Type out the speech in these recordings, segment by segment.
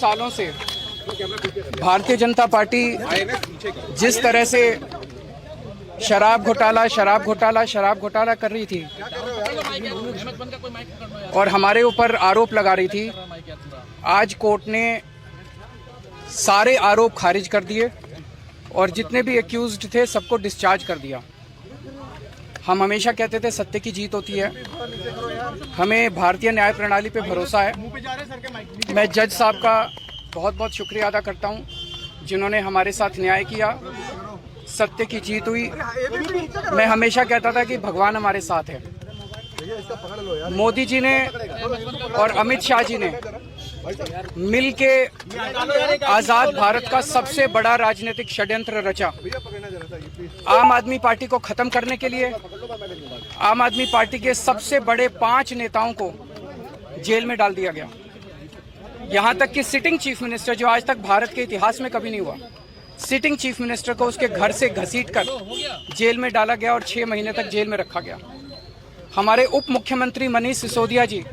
सालों से भारतीय जनता पार्टी जिस तरह से शराब घोटाला कर रही थी और हमारे ऊपर आरोप लगा रही थी, आज कोर्ट ने सारे आरोप खारिज कर दिए और जितने भी एक्यूज्ड थे सबको डिस्चार्ज कर दिया। हम हमेशा कहते थे सत्य की जीत होती है, हमें भारतीय न्याय प्रणाली पे भरोसा है। मैं जज साहब का बहुत बहुत शुक्रिया अदा करता हूं जिन्होंने हमारे साथ न्याय किया, सत्य की जीत हुई। मैं हमेशा कहता था कि भगवान हमारे साथ है। मोदी जी ने और अमित शाह जी ने मिल के आजाद भारत का सबसे बड़ा राजनीतिक षड्यंत्र रचा। आम आदमी पार्टी को खत्म करने के लिए आम आदमी पार्टी के सबसे बड़े 5 नेताओं को जेल में डाल दिया गया। यहां तक कि सिटिंग चीफ मिनिस्टर, जो आज तक भारत के इतिहास में कभी नहीं हुआ, सिटिंग चीफ मिनिस्टर को उसके घर से घसीटकर जेल में डाला गया और 6 महीने तक जेल में रखा गया। हमारे उप मुख्यमंत्री मनीष सिसोदिया जी,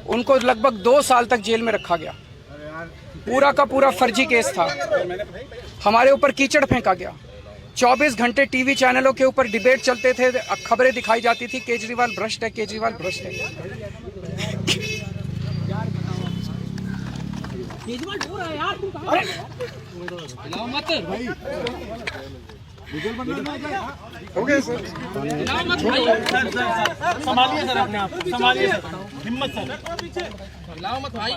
उनको लगभग 2 साल तक जेल में रखा गया। पूरा का पूरा फर्जी केस था। हमारे ऊपर कीचड़ फेंका गया। 24 घंटे टीवी चैनलों के ऊपर डिबेट चलते थे, खबरें दिखाई जाती थी, केजरीवाल भ्रष्ट है, केजरीवाल भ्रष्ट है। हो गया सर, संभालिए सर, अपने आप संभालिए सर, हिम्मत सर, लाओ मत भाई।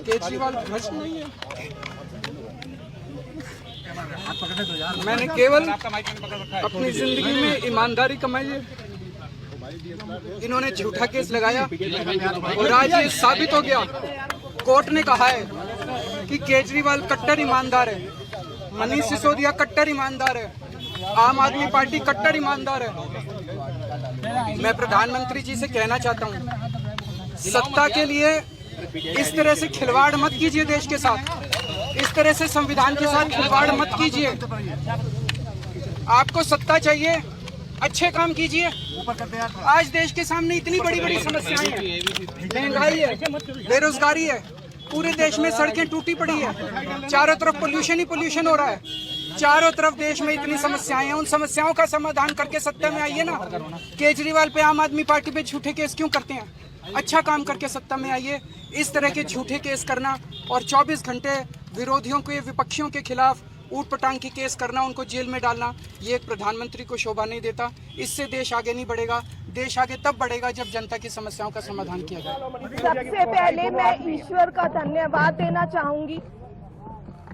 केजरीवाल भ्रष्ट नहीं है। मैंने केवल अपनी जिंदगी में ईमानदारी कमाई है। इन्होंने झूठा केस लगाया और आज ये साबित हो गया। कोर्ट ने कहा है कि केजरीवाल कट्टर ईमानदार है, मनीष सिसोदिया कट्टर ईमानदार है, आम आदमी पार्टी कट्टर ईमानदार है। मैं प्रधानमंत्री जी से कहना चाहता हूं, सत्ता के लिए इस तरह से खिलवाड़ मत कीजिए देश के साथ, इस तरह से संविधान के साथ खिलवाड़ मत कीजिए। आपको सत्ता चाहिए, अच्छे काम कीजिए। आज देश के सामने इतनी बड़ी बड़ी समस्याएं हैं, महंगाई है, बेरोजगारी है, पूरे देश में सड़कें टूटी पड़ी है, चारों तरफ पोल्यूशन ही पोल्यूशन हो रहा है। चारों तरफ देश में इतनी समस्याएं हैं, उन समस्याओं का समाधान करके सत्ता में आइए ना। केजरीवाल पे, आम आदमी पार्टी पे झूठे केस क्यों करते हैं? अच्छा काम करके सत्ता में आइए। इस तरह के झूठे केस करना और 24 घंटे विरोधियों के, विपक्षियों के खिलाफ ऊट पटांग की केस करना, उनको जेल में डालना, ये एक प्रधानमंत्री को शोभा नहीं देता। इससे देश आगे नहीं बढ़ेगा। देश आगे तब बढ़ेगा जब जनता की समस्याओं का समाधान किया जाए। सबसे पहले मैं ईश्वर का धन्यवाद देना चाहूंगी।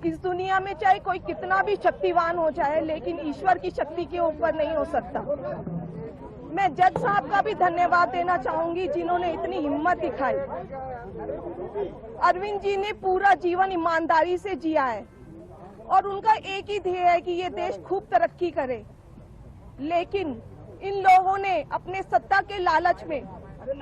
इस दुनिया में चाहे कोई कितना भी शक्तिवान हो जाए, लेकिन ईश्वर की शक्ति के ऊपर नहीं हो सकता। मैं जज साहब का भी धन्यवाद देना चाहूंगी जिन्होंने इतनी हिम्मत दिखाई। अरविंद जी ने पूरा जीवन ईमानदारी से जिया है और उनका एक ही ध्येय है कि ये देश खूब तरक्की करे। लेकिन इन लोगों ने अपने सत्ता के लालच में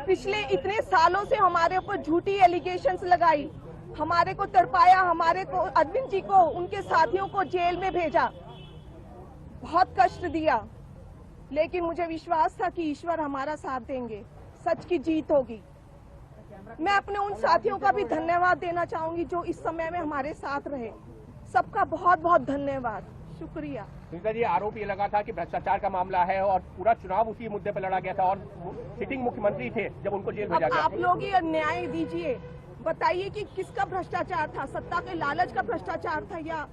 पिछले इतने सालों से हमारे ऊपर झूठी एलिगेशंस लगाई, हमारे को तड़पाया, हमारे को, अरविंद जी को, उनके साथियों को जेल में भेजा, बहुत कष्ट दिया। लेकिन मुझे विश्वास था कि ईश्वर हमारा साथ देंगे, सच की जीत होगी। मैं अपने उन साथियों का भी धन्यवाद देना चाहूंगी जो इस समय में हमारे साथ रहे। सबका बहुत बहुत धन्यवाद, शुक्रिया। सुनीता जी, आरोप ये लगा था कि भ्रष्टाचार का मामला है और पूरा चुनाव उसी मुद्दे पर लड़ा गया था और सिटिंग मुख्यमंत्री थे जब उनको जेल भेजा गया। आप लोग ही न्याय दीजिए, बताइए कि किसका भ्रष्टाचार था, सत्ता के लालच का भ्रष्टाचार था या